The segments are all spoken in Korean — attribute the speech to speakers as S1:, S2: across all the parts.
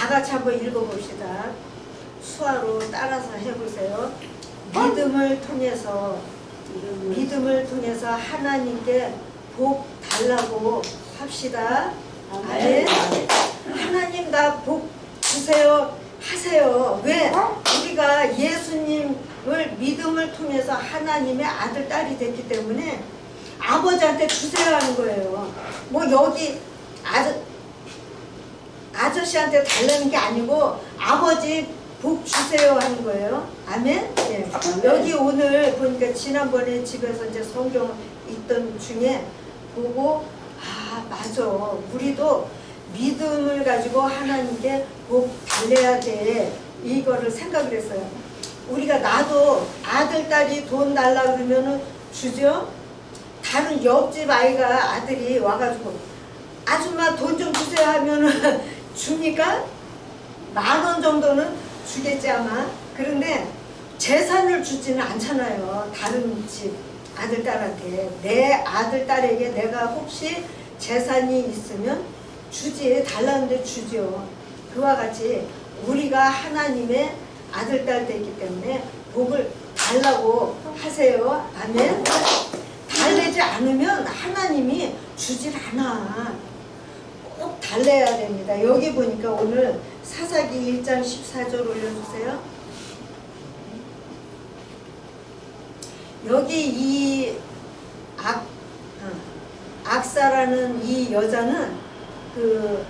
S1: 다 같이 한번 읽어봅시다. 수화로 따라서 해보세요. 믿음을 통해서 하나님께 복 달라고 합시다. 아멘. 하나님 나 복 주세요 하세요. 왜? 우리가 예수님을 믿음을 통해서 하나님의 아들 딸이 됐기 때문에 아버지한테 주세요 하는 거예요. 뭐 여기 아저씨한테 달라는 게 아니고 아버지 복 주세요 하는 거예요. 아멘? 네. 여기 오늘 보니까 지난번에 집에서 이제 성경 읽던 중에 보고 아 맞아. 우리도 믿음을 가지고 하나님께 복 달래야 돼. 이거를 생각을 했어요. 우리가 나도 아들 딸이 돈 달라 그러면은 주죠. 다른 옆집 아이가 아들이 와가지고 아줌마 돈 좀 주세요 하면은 줍니까? 10,000원 정도는 주겠지 아마. 그런데 재산을 주지는 않잖아요. 다른 집 아들 딸한테. 내 아들 딸에게 내가 혹시 재산이 있으면 주지. 달라는데 주죠. 그와 같이 우리가 하나님의 아들 딸 되기 때문에 복을 달라고 하세요. 아멘. 달래지 않으면 하나님이 주질 않아. 꼭 달래야 됩니다. 여기 보니까 오늘 사사기 1장 14절 올려주세요. 여기 이 악사라는 이 여자는 그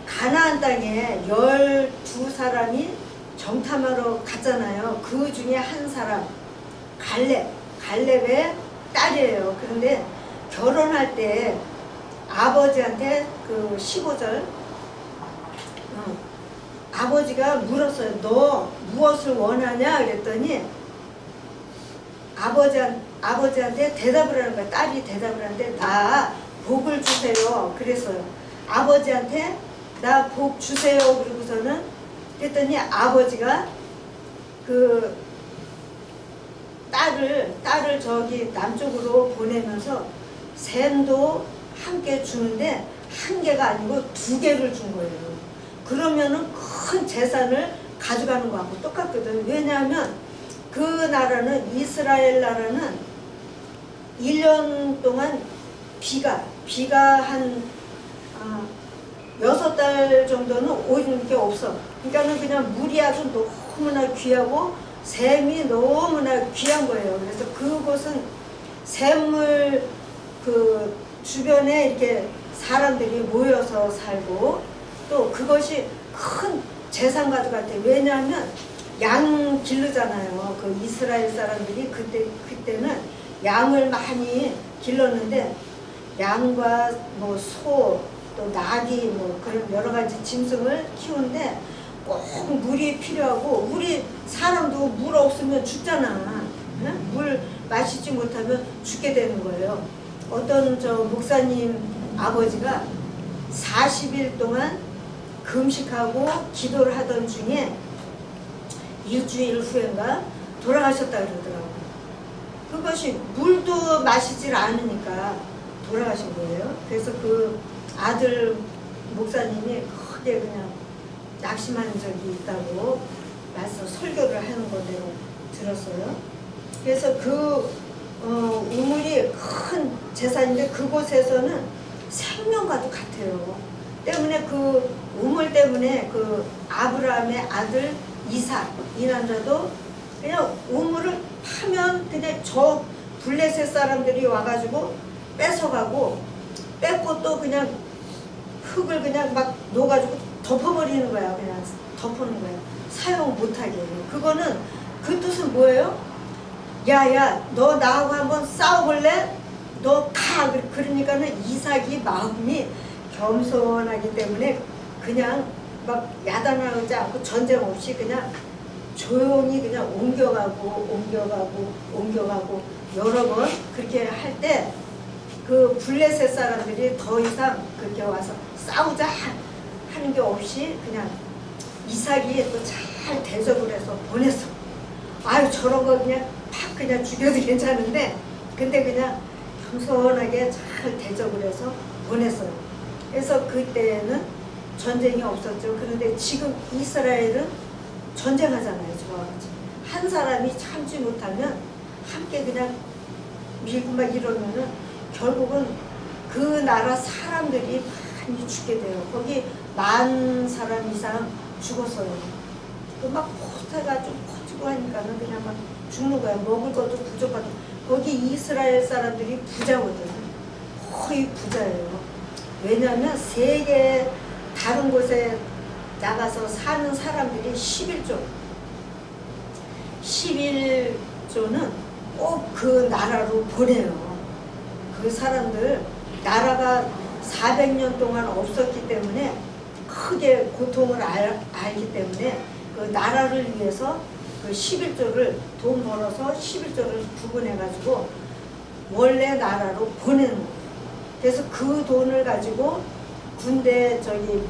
S1: 가나안 땅에 12사람이 정탐하러 갔잖아요. 그 중에 한 사람 갈렙의 딸이에요. 그런데 결혼할 때 아버지한테 그 15절 아버지가 물었어요. 너 무엇을 원하냐 그랬더니 아버지한테 대답을 하는 거야. 딸이 대답을 하는데 나 복을 주세요 그랬어요. 아버지한테 나 복 주세요 그러고서는 그랬더니 아버지가 그 딸을 저기 남쪽으로 보내면서 샘도 함께 주는데 한 개가 아니고 2개를 준 거예요. 그러면은 큰 재산을 가져가는 거하고 똑같거든. 왜냐하면 그 나라는 이스라엘 나라는 1년 동안 비가 한 6달 정도는 오는 게 없어. 그러니까는 그냥 물이 아주 너무나 귀하고 샘이 너무나 귀한 거예요. 그래서 그곳은 샘물 그 주변에 이렇게 사람들이 모여서 살고 또 그것이 큰 재산 가져갈 때 왜냐하면 양 기르잖아요. 그 이스라엘 사람들이 그때는 양을 많이 길렀는데 양과 뭐 소 또 나귀 뭐 그런 여러 가지 짐승을 키우는데 꼭 물이 필요하고 우리 사람도 물 없으면 죽잖아. 응? 물 마시지 못하면 죽게 되는 거예요. 어떤 저 목사님 아버지가 40일 동안 금식하고 기도를 하던 중에 일주일 후인가 돌아가셨다 그러더라고요. 그것이 물도 마시질 않으니까 돌아가신 거예요. 그래서 그 아들 목사님이 크게 그냥 낙심한 적이 있다고 말씀 설교를 하는 거 내가 들었어요. 그래서 그 우물이 큰 재산인데 그곳에서는 생명과도 같아요. 때문에 그 우물 때문에 그 아브라함의 아들 이삭 이 남자도 그냥 우물을 파면 그냥 저 블레셋 사람들이 와가지고 뺏어가고 뺏고 또 그냥 흙을 그냥 막 놓아가지고 덮어버리는 거야. 그냥 덮어놓는 거야. 사용 못하게. 그거는 그 뜻은 뭐예요? 야야 너 나하고 한번 싸워볼래? 너 가. 그러니까는 이삭이 마음이 겸손하기 때문에 그냥 막 야단하지 않고 전쟁 없이 그냥 조용히 그냥 옮겨가고 여러 번 그렇게 할 때 그 블레셋 사람들이 더 이상 그렇게 와서 싸우자 하는 게 없이 그냥 이삭이 또 잘 대접을 해서 보냈어. 아유 저런 거 그냥 팍 그냥 죽여도 괜찮은데 근데 그냥 겸손하게 잘 대접을 해서 보냈어요. 그래서 그때는 전쟁이 없었죠. 그런데 지금 이스라엘은 전쟁하잖아요. 저와 같이. 한 사람이 참지 못하면 함께 그냥 밀고 막 이러면은 결국은 그 나라 사람들이 많이 죽게 돼요. 거기 10,000사람 이상 죽었어요. 막 포스가 좀 커지고 하니까는 그냥 막 죽는 거야. 먹을 것도 부족하고. 거기 이스라엘 사람들이 부자거든요. 거의 부자예요. 왜냐하면 세계 다른 곳에 나가서 사는 사람들이 11조는 꼭 그 나라로 보내요. 그 사람들 나라가 400년 동안 없었기 때문에 크게 고통을 알기 때문에 그 나라를 위해서 그 11조를 돈 벌어서 11조를 구분해 가지고 원래 나라로 보내는 거예요. 그래서 그 돈을 가지고 군대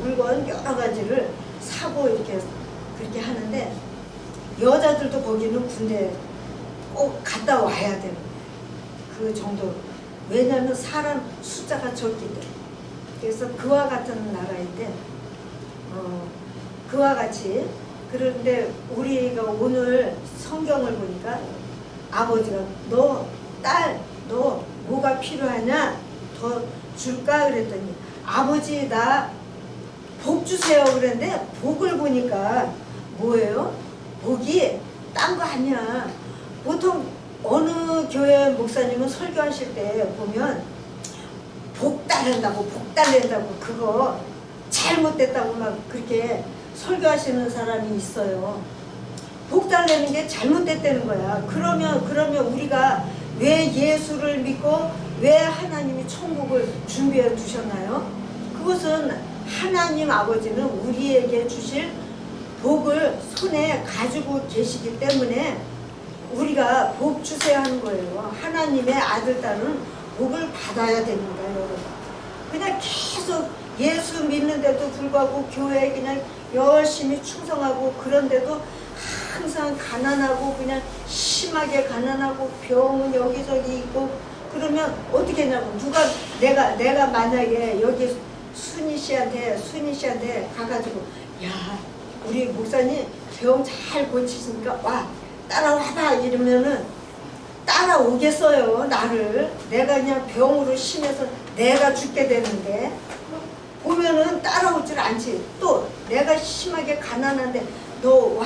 S1: 물건 여러 가지를 사고 이렇게 그렇게 하는데 여자들도 거기는 군대 꼭 갔다 와야 되는 거예요. 그 정도로. 왜냐하면 사람 숫자가 적기 때문에. 그래서 그와 같은 나라인데 그와 같이 그런데 우리가 오늘 성경을 보니까 아버지가 너 뭐가 필요하냐 더 줄까 그랬더니 아버지 나 복 주세요 그랬는데 복을 보니까 뭐예요? 복이 딴 거 아니야. 보통 어느 교회 목사님은 설교하실 때 보면 복 달랜다고 그거 잘못됐다고 막 그렇게 설교하시는 사람이 있어요. 복 달래는 게 잘못됐다는 거야. 그러면 우리가 왜 예수를 믿고 왜 하나님이 천국을 준비해 두셨나요? 그것은 하나님 아버지는 우리에게 주실 복을 손에 가지고 계시기 때문에 우리가 복 주세요 하는 거예요. 하나님의 아들, 딸은 복을 받아야 됩니다, 여러분. 그냥 계속 예수 믿는데도 불구하고 교회에 그냥 열심히 충성하고 그런데도 항상 가난하고 그냥 심하게 가난하고 병은 여기저기 있고 그러면 어떻게 했냐고 내가 만약에 여기 순희 씨한테 가가지고 야 우리 목사님 병 잘 고치시니까 와 따라와봐 이러면은 따라오겠어요. 나를 내가 그냥 병으로 심해서 내가 죽게 되는데 보면은 따라올 줄 않지. 또 내가 심하게 가난한데 너 와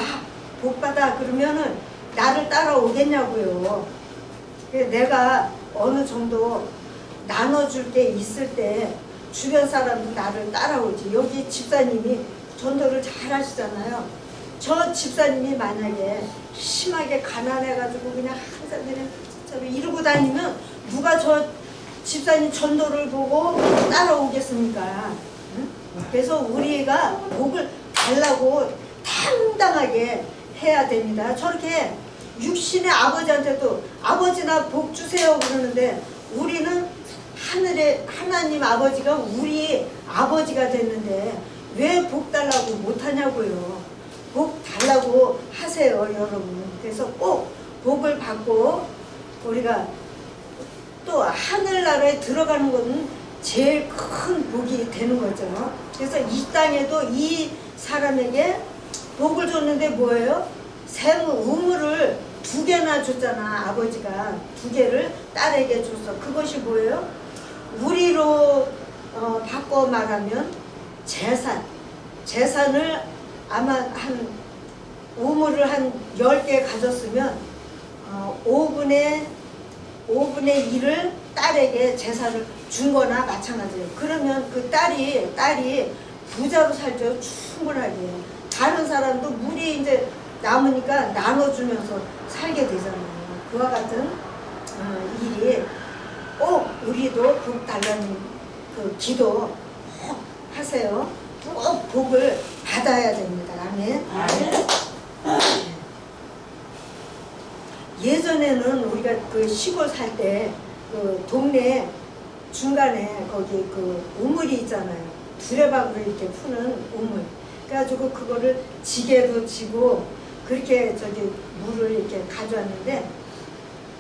S1: 복 받아 그러면은 나를 따라오겠냐고요. 내가 어느 정도 나눠줄 게 있을 때 주변 사람도 나를 따라오지. 여기 집사님이 전도를 잘 하시잖아요. 저 집사님이 만약에 심하게 가난해가지고 그냥 항상 그냥 이러고 다니면 누가 저 집사님 전도를 보고 따라오겠습니까? 응? 그래서 우리가 복을 달라고 당당하게 해야 됩니다. 저렇게 육신의 아버지한테도 아버지 나 복 주세요 그러는데 우리는 하늘의 하나님 아버지가 우리 아버지가 됐는데 왜 복 달라고 못하냐고요. 복 달라고 하세요 여러분. 그래서 꼭 복을 받고 우리가 또 하늘나라에 들어가는 것은 제일 큰 복이 되는 거죠. 그래서 이 땅에도 이 사람에게 복을 줬는데 뭐예요? 우물을 2개나 줬잖아. 아버지가 2개를 딸에게 줬어. 그것이 뭐예요? 우리로 바꿔 말하면 재산을 아마 우물을 한 10개 가졌으면 5분의 1을 딸에게 재산을 준 거나 마찬가지예요. 그러면 그 딸이 부자로 살죠. 충분하게. 다른 사람도 물이 이제 남으니까 나눠주면서 살게 되잖아요. 그와 같은 일이 꼭 우리도 복 달라는 그 기도 꼭 하세요. 꼭 복을 받아야 됩니다. 아멘. 예전에는 우리가 그 시골 살 때 그 동네 중간에 거기 그 우물이 있잖아요. 두레박으로 이렇게 푸는 우물. 그래가지고 그거를 지게로 지고 그렇게 물을 이렇게 가져왔는데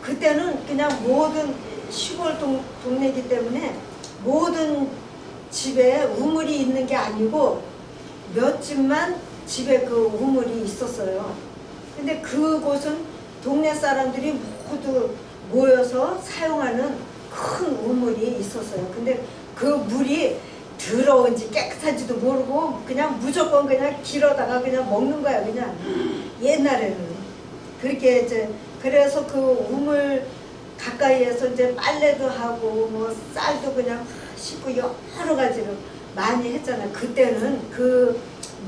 S1: 그때는 그냥 모든 시골 동네이기 때문에 모든 집에 우물이 있는 게 아니고 몇 집만 집에 그 우물이 있었어요. 근데 그곳은 동네 사람들이 모두 모여서 사용하는 큰 우물이 있었어요. 근데 그 물이 더러운지 깨끗한지도 모르고 그냥 무조건 그냥 길어다가 그냥 먹는 거야, 그냥. 옛날에는. 그렇게 이제, 그래서 그 우물 가까이에서 이제 빨래도 하고 뭐 쌀도 그냥 씻고 여러 가지로 많이 했잖아요. 그때는 그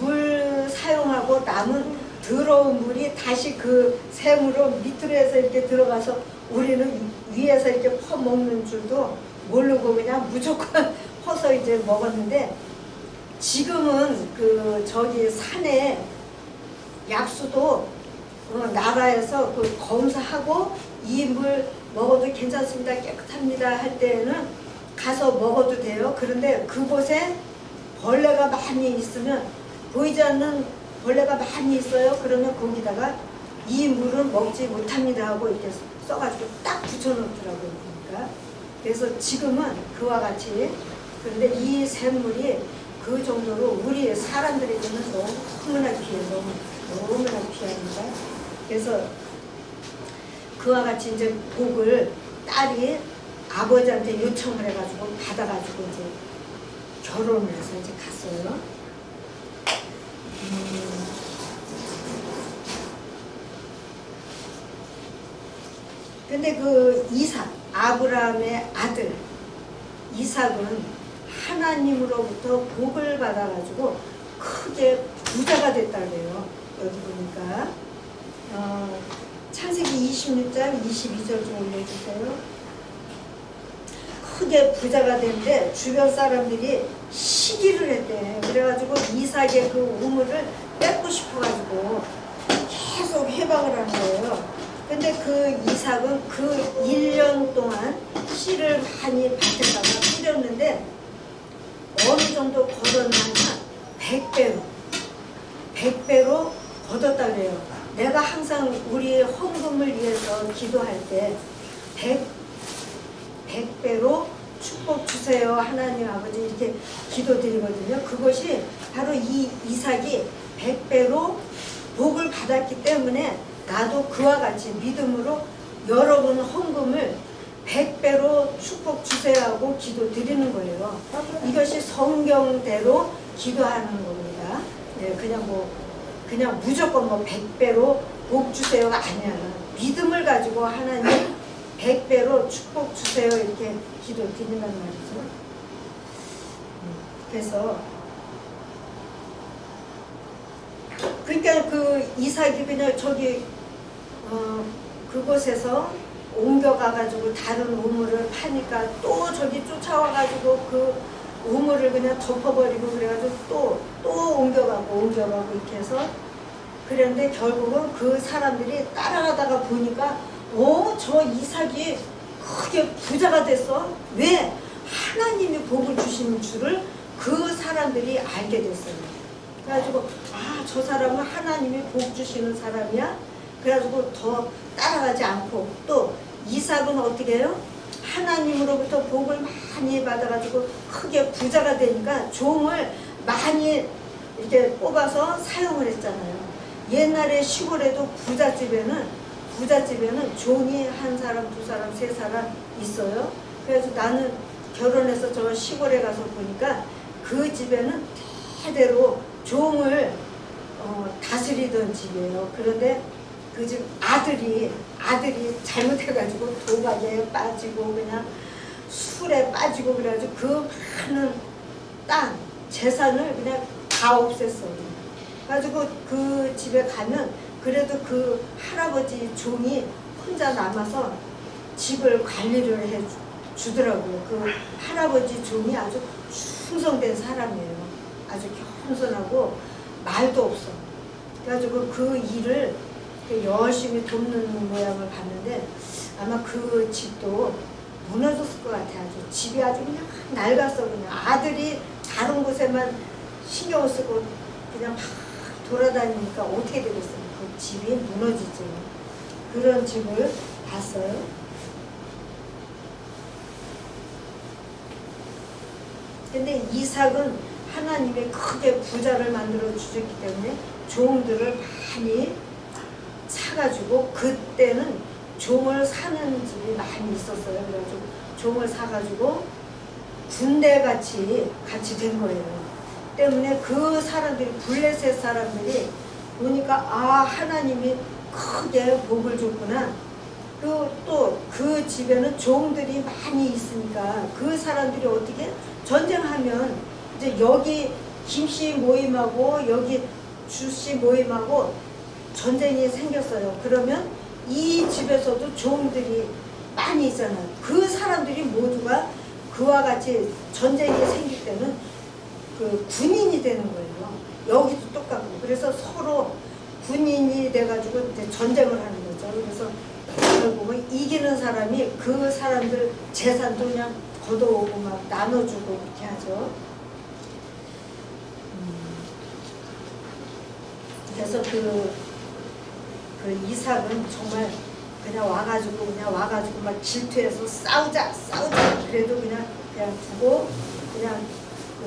S1: 물 사용하고 남은 더러운 물이 다시 그 샘으로 밑으로 해서 이렇게 들어가서 우리는 위에서 이렇게 퍼먹는 줄도 모르고 그냥 무조건 퍼서 이제 먹었는데, 지금은 그 저기 산에 약수도 나라에서 그 검사하고 이 물 먹어도 괜찮습니다, 깨끗합니다 할 때는 가서 먹어도 돼요. 그런데 그곳에 벌레가 많이 있으면, 보이지 않는 벌레가 많이 있어요. 그러면 거기다가 이 물은 먹지 못합니다 하고 이렇게 써가지고 딱 붙여놓더라고요. 그러니까. 그래서 지금은 그와 같이, 그런데 이 샘물이 그 정도로 우리 사람들에게는 너무나 귀해요. 너무나 귀합니다. 그래서 그와 같이 이제 복을 딸이 아버지한테 요청을 해가지고 받아가지고 이제 결혼을 해서 이제 갔어요. 근데 그 이삭, 아브라함의 아들 이삭은 하나님으로부터 복을 받아가지고 크게 부자가 됐다 그래요. 여기 보니까 창세기 26장 22절 좀 올려주세요. 크게 부자가 됐는데 주변 사람들이 시기를 했대. 그래가지고 이삭의 그 우물을 뺏고 싶어가지고 계속 해박을 한 거예요. 근데 그 이삭은 그 1년 동안 씨를 많이 밭에다가 뿌렸는데 어느 정도 거뒀냐면 100배로 거뒀다 그래요. 내가 항상 우리 헌금을 위해서 기도할 때 100배로 축복 주세요 하나님 아버지 이렇게 기도드리거든요. 그것이 바로 이 이삭이 100배로 복을 받았기 때문에 나도 그와 같이 믿음으로 여러분 헌금을 100배로 축복 주세요 하고 기도 드리는 거예요. 이것이 성경대로 기도하는 겁니다. 네, 그냥 무조건 뭐 100배로 복 주세요가 아니야. 믿음을 가지고 하나님 100배로 축복 주세요 이렇게 기도 드린단 말이죠. 그래서 그러니까 그 이삭이 그냥 저기 그곳에서 옮겨가가지고 다른 우물을 파니까 또 저기 쫓아와가지고 그 우물을 그냥 덮어버리고 그래가지고 또 옮겨가고 이렇게 해서 그랬는데 결국은 그 사람들이 따라가다가 보니까 저 이삭이 크게 부자가 됐어. 왜? 하나님이 복을 주시는 줄을 그 사람들이 알게 됐어요. 그래가지고 저 사람은 하나님이 복 주시는 사람이야. 그래가지고 더 따라가지 않고 또 이삭은 어떻게 해요? 하나님으로부터 복을 많이 받아가지고 크게 부자가 되니까 종을 많이 이렇게 뽑아서 사용을 했잖아요. 옛날에 시골에도 부잣집에는 종이 한 사람, 두 사람, 세 사람 있어요. 그래서 나는 결혼해서 저 시골에 가서 보니까 그 집에는 대대로 종을 다스리던 집이에요. 그런데 그 집 아들이 잘못해가지고 도박에 빠지고 그냥 술에 빠지고 그래가지고 그 많은 땅 재산을 그냥 다 없앴어. 가지고 그 집에 가면 그래도 그 할아버지 종이 혼자 남아서 집을 관리를 해 주더라고요. 그 할아버지 종이 아주 충성된 사람이에요. 아주 겸손하고 말도 없어. 그래가지고 그 일을 열심히 돕는 모양을 봤는데 아마 그 집도 무너졌을 것 같아. 아주 집이 아주 그냥 낡았어. 그냥 아들이 다른 곳에만 신경을 쓰고 그냥 막 돌아다니니까 어떻게 되겠어요? 그 집이 무너지죠. 그런 집을 봤어요. 근데 이삭은 하나님이 크게 부자를 만들어 주셨기 때문에 종들을 많이 사가지고, 그때는 종을 사는 집이 많이 있었어요. 그래가지고 종을 사가지고 군대 같이 된 거예요. 때문에 그 사람들이, 블레셋 사람들이 보니까 하나님이 크게 복을 줬구나. 또 그 집에는 종들이 많이 있으니까 그 사람들이 어떻게 전쟁하면 이제 여기 김씨 모임하고 여기 주씨 모임하고 전쟁이 생겼어요. 그러면 이 집에서도 종들이 많이 있잖아요. 그 사람들이 모두가 그와 같이 전쟁이 생길 때는 그 군인이 되는 거예요. 여기도 똑같고. 그래서 서로 군인이 돼가지고 이제 전쟁을 하는 거죠. 그래서 결국은 이기는 사람이 그 사람들 재산도 그냥 걷어오고 막 나눠주고 그렇게 하죠. 그래서 그 이삭은 정말 그냥 와가지고 막 질투해서 싸우자 그래도 그냥 두고 그냥 그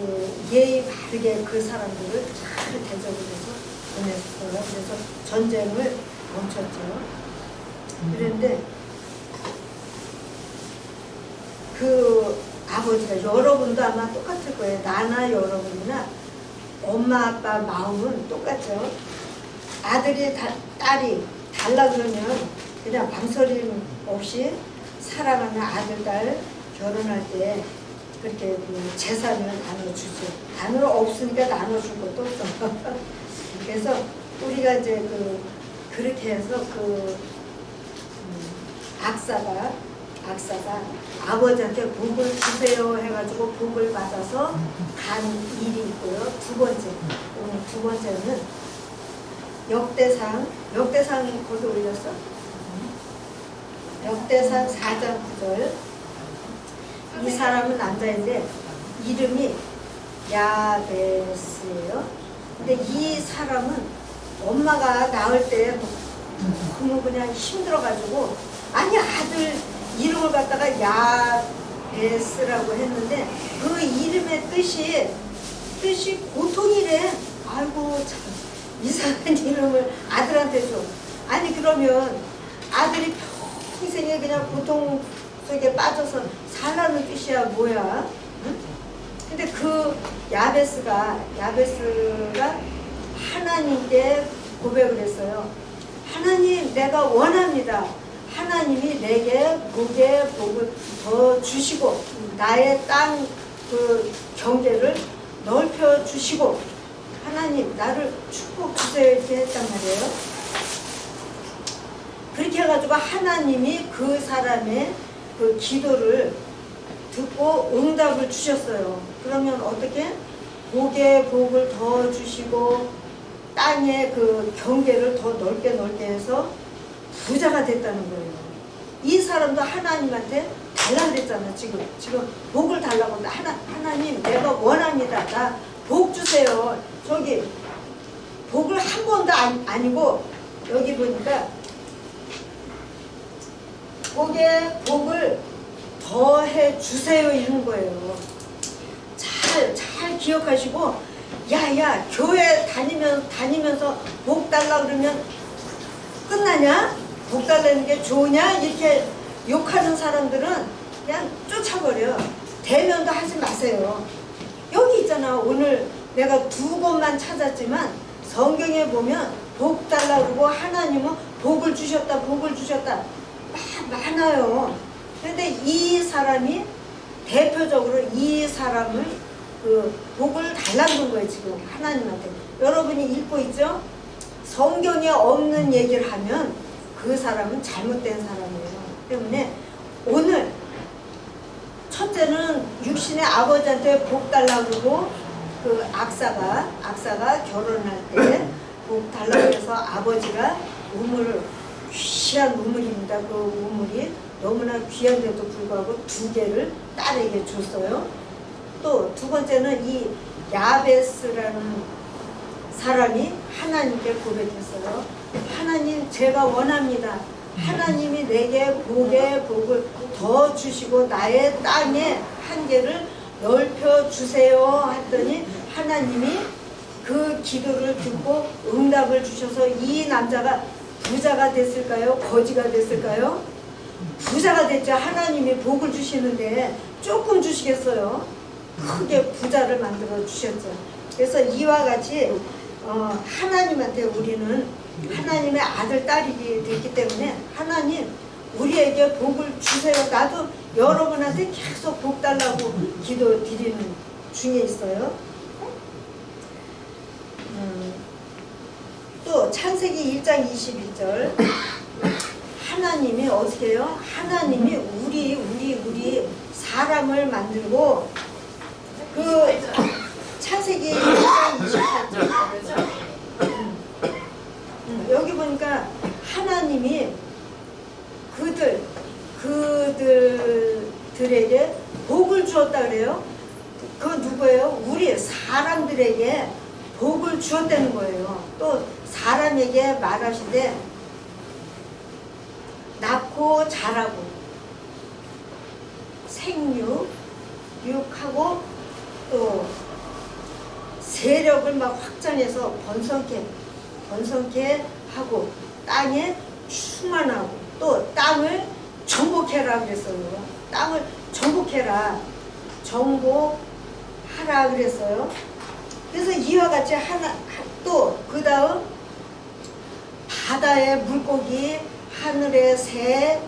S1: 예의 바르게 그 사람들을 잘 대접을 해서 보냈어요. 그래서 전쟁을 멈췄죠. 그런데 그 아버지가, 여러분도 아마 똑같을 거예요. 나나 여러분이나 엄마 아빠 마음은 똑같죠. 아들이 딸이 달라 그러면 그냥 망설임 없이 사랑하는 아들 딸 결혼할 때 그렇게 그 재산을 나눠주죠. 나눠 없으니까 나눠줄 것도 없어. 그래서 우리가 이제 그렇게 해서 악사가 아버지한테 복을 주세요 해가지고 복을 받아서 간 일이 있고요. 오늘 두 번째는 역대상 거기 올렸어. 역대상 4장 9절. 이 사람은 남자인데 이름이 야베스예요. 근데 이 사람은 엄마가 낳을 때 너무 그냥 힘들어가지고, 아니 아들 이름을 갖다가 야베스라고 했는데 그 이름의 뜻이 고통이래. 아이고 참 이상한 이름을 아들한테 줘. 아니 그러면 아들이 평생에 그냥 고통 속에 빠져서 살라는 뜻이야 뭐야? 응? 근데 그 야베스가 하나님께 고백을 했어요. 하나님, 내가 원합니다. 하나님이 내게 복을 더 주시고 나의 땅 그 경계를 넓혀 주시고 하나님 나를 축복 주세요 이렇게 했단 말이에요. 그렇게 해가지고 하나님이 그 사람의 그 기도를 듣고 응답을 주셨어요. 그러면 어떻게? 복에 복을 더 주시고 땅의 그 경계를 더 넓게 해서 부자가 됐다는 거예요. 이 사람도 하나님한테 달라 그랬잖아. 지금 복을 달라고 한다. 하나님 내가 원합니다. 나 복 주세요. 저기 복을 한 번도 아니고 여기 보니까 복에 복을 더해 주세요 이런 거예요. 잘 기억하시고, 야야 교회 다니면서 복 달라 그러면 끝나냐? 복 달라는 게 좋으냐? 이렇게 욕하는 사람들은 그냥 쫓아버려. 대면도 하지 마세요. 여기 있잖아. 오늘 내가 2곳만 찾았지만 성경에 보면 복 달라 그러고 하나님은 복을 주셨다 많아요. 그런데 이 사람이 대표적으로 이 사람을 그 복을 달라는 거예요. 지금 하나님한테. 여러분이 읽고 있죠? 성경에 없는 얘기를 하면 그 사람은 잘못된 사람이에요. 때문에 오늘 첫째는 육신의 아버지한테 복 달라고 그러고, 그 악사가 결혼할 때 복 달라고 해서 아버지가 귀한 우물입니다. 그 우물이 너무나 귀한데도 불구하고 2개를 딸에게 줬어요. 또 두 번째는 이 야베스라는 사람이 하나님께 고백했어요. 하나님 제가 원합니다. 하나님이 내게 복에 복을 더 주시고 나의 땅의 한계를 넓혀 주세요 했더니 하나님이 그 기도를 듣고 응답을 주셔서 이 남자가 부자가 됐을까요? 거지가 됐을까요? 부자가 됐죠. 하나님이 복을 주시는데 조금 주시겠어요? 크게 부자를 만들어 주셨죠. 그래서 이와 같이 하나님한테 우리는 하나님의 아들, 딸이 됐기 때문에 하나님 우리에게 복을 주세요. 나도 여러분한테 계속 복 달라고 기도 드리는 중에 있어요. 또 창세기 1장 22절 하나님이 어떻게 해요? 하나님이 우리 사람을 만들고 그 창세기 1장 28절 여기 보니까 하나님이 그들에게 복을 주었다 그래요. 그 누구예요? 우리 사람들에게 복을 주었다는 거예요. 또 사람에게 말하시되 낳고 자라고 생육하고 또 세력을 막 확장해서 번성케 하고 땅에 충만하고 또 땅을 정복해라 그랬어요. 땅을 정복하라 그랬어요. 그래서 이와 같이 또 그 다음 바다의 물고기, 하늘의 새,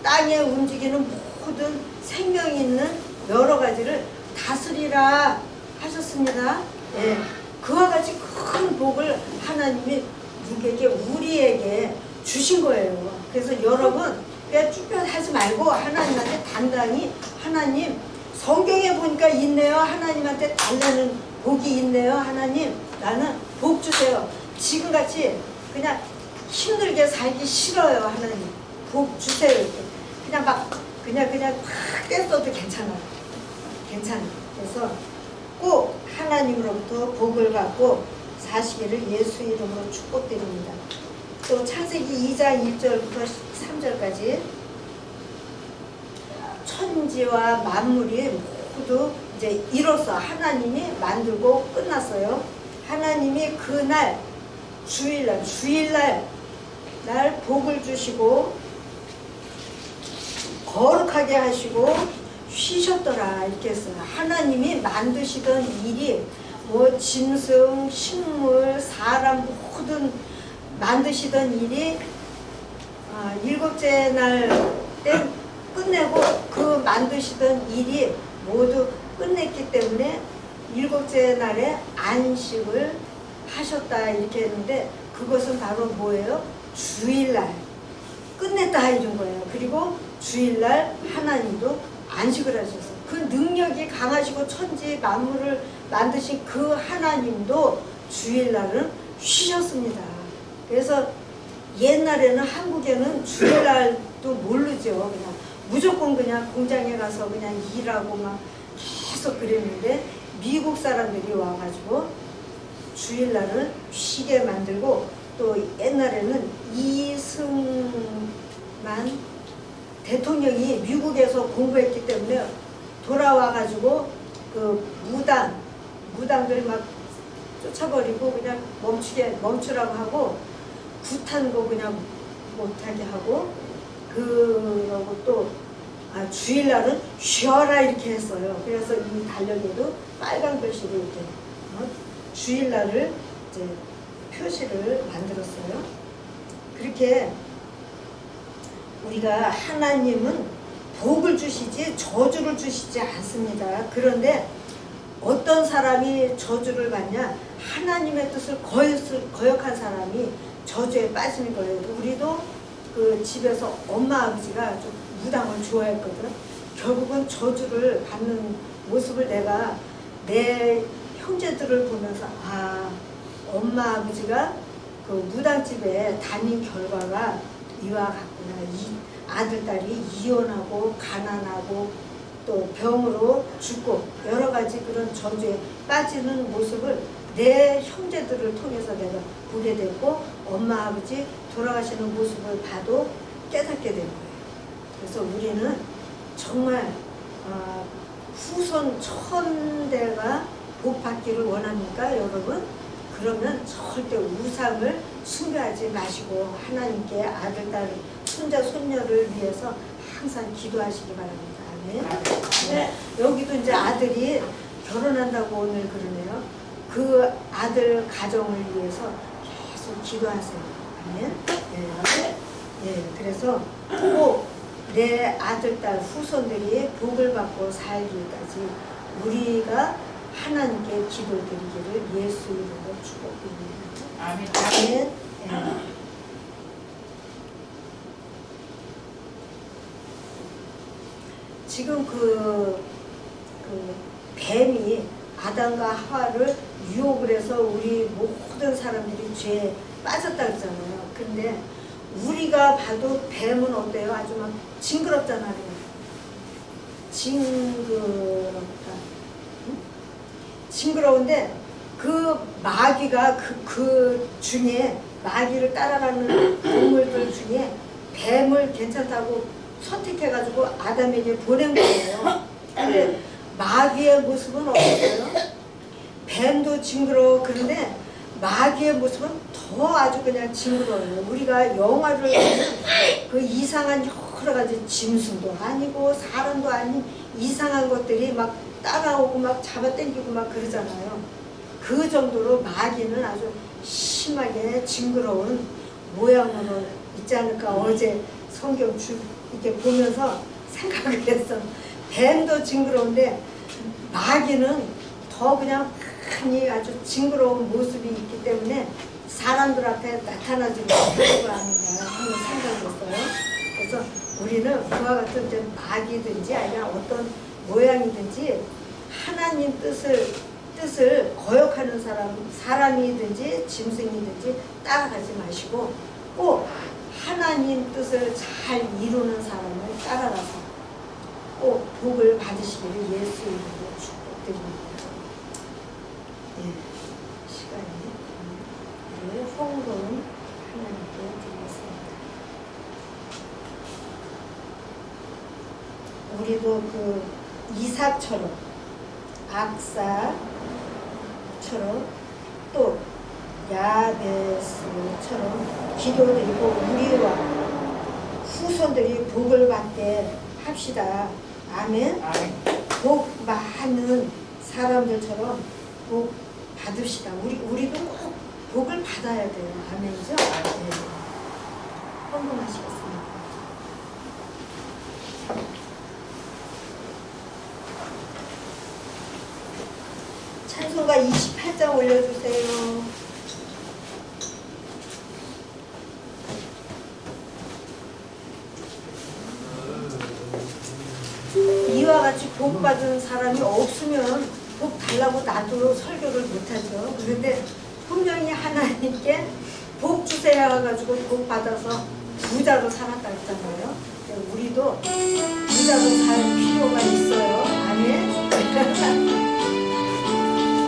S1: 땅에 움직이는 모든 생명 있는 여러 가지를 다스리라 하셨습니다. 네. 그와 같이 큰 복을 하나님이 우리에게 주신 거예요. 그래서 여러분 그냥 쭈뼛하지 말고 하나님한테 단단히 하나님 성경에 보니까 있네요. 하나님한테 달라는 복이 있네요. 하나님 나는 복 주세요. 지금같이 그냥 힘들게 살기 싫어요. 하나님 복 주세요. 이렇게. 그냥 확 떼써도 괜찮아요. 그래서 꼭 하나님으로부터 복을 받고 사시기를 예수 이름으로 축복드립니다. 또 창세기 2장 1절부터 3절까지 천지와 만물이 모두 이제 이로써 하나님이 만들고 끝났어요. 하나님이 그날 주일날 복을 주시고 거룩하게 하시고 쉬셨더라 이렇게 했어요. 하나님이 만드시던 일이 짐승, 식물, 사람 모든 만드시던 일이 일곱째 날 때 끝내고 그 만드시던 일이 모두 끝냈기 때문에 일곱째 날에 안식을 하셨다 이렇게 했는데 그것은 바로 뭐예요? 주일날 끝냈다 이런 거예요. 그리고 주일날 하나님도 안식을 하셔서 그 능력이 강하시고 천지 만물을 만드신 그 하나님도 주일날은 쉬셨습니다. 그래서 옛날에는 한국에는 주일날도 모르죠. 그냥 무조건 그냥 공장에 가서 그냥 일하고 막 계속 그랬는데 미국 사람들이 와가지고 주일날은 쉬게 만들고 또 옛날에는 이승만 대통령이 미국에서 공부했기 때문에 돌아와가지고 그 무당들 막 쫓아버리고 그냥 멈추라고 하고 굿한 거 그냥 못하게 하고 그러고 또 주일날은 쉬어라 이렇게 했어요. 그래서 이 달력에도 빨간 글씨로 이렇게 주일날을 이제 표시를 만들었어요. 그렇게 우리가 하나님은 복을 주시지 저주를 주시지 않습니다. 그런데 어떤 사람이 저주를 받냐? 하나님의 뜻을 거역한 사람이 저주에 빠지는 거예요. 우리도 그 집에서 엄마 아버지가 좀 무당을 좋아했거든. 결국은 저주를 받는 모습을 내가 내 형제들을 보면서 엄마 아버지가 그 무당집에 다닌 결과가 이와 같구나. 이 아들 딸이 이혼하고 가난하고 또 병으로 죽고 여러 가지 그런 저주에 빠지는 모습을 내 형제들을 통해서 내가 보게 됐고 엄마 아버지 돌아가시는 모습을 봐도 깨닫게 된 거예요. 그래서 우리는 정말 후손 1000대가 복 받기를 원합니까, 여러분? 그러면 절대 우상을 숭배하지 마시고 하나님께 아들, 딸, 손자, 손녀를 위해서 항상 기도하시기 바랍니다. 아멘. 네, 여기도 이제 아들이 결혼한다고 오늘 그러네요. 그 아들 가정을 위해서 계속 기도하세요. 아멘. 네. 네, 그래서 꼭 내 아들, 딸, 후손들이 복을 받고 살기까지 우리가 하나님께 기도드리기를 예수 이름으로 축복드립니다.
S2: 아멘.
S1: 아멘. 네. 지금 그 뱀이 아담과 하와를 유혹을 해서 우리 모든 사람들이 죄에 빠졌다 그랬잖아요. 근데 우리가 봐도 뱀은 어때요? 아주 막 징그럽잖아요. 징그럽다. 응? 징그러운데 그 마귀가 그 중에 마귀를 따라가는 동물들 중에 뱀을 괜찮다고 선택해가지고 아담에게 보낸 거예요. 근데 마귀의 모습은 어땠어요? 뱀도 징그러워. 그런데 마귀의 모습은 더 아주 그냥 징그러워요. 우리가 영화를 보면 그 이상한 여러 가지 짐승도 아니고 사람도 아닌 이상한 것들이 막 따라오고 막 잡아당기고 막 그러잖아요. 그 정도로 마귀는 아주 심하게 징그러운 모양으로 있지 않을까 어제 성경 이렇게 보면서 생각을 했어. 뱀도 징그러운데 마귀는 더 그냥 많이 아주 징그러운 모습이 있기 때문에 사람들 앞에 나타나지 못하는 거 아닌가 하는 생각이 있어요. 그래서 우리는 그와 같은 이제 마귀든지 아니면 어떤 모양이든지 하나님 뜻을 거역하는 사람이든지 짐승이든지 따라가지 마시고 꼭 하나님 뜻을 잘 이루는 사람을 따라가서 꼭 복을 받으시기를 예수 이름으로 축복드립니다. 예, 시간이 홍보는 하나님께 드리겠습니다. 우리도 그 이삭처럼 악사처럼 또 야베스처럼 기도드리고 우리와 후손들이 복을 받게 합시다. 아멘. 복 많은 사람들처럼 복 받읍시다. 우리도 꼭 복을 받아야 돼요. 아멘이죠? 네. 헌금하시겠습니다. 찬송가 28장 올려주세요. 이와 같이 복 받은 사람이 없으면 복 달라고 나도 설교를 못하죠. 그런데 분명히 하나님께 복 주세요 해가지고 복 받아서 부자로 살았다 했잖아요. 우리도 부자로 살 필요가 있어요. 아멘.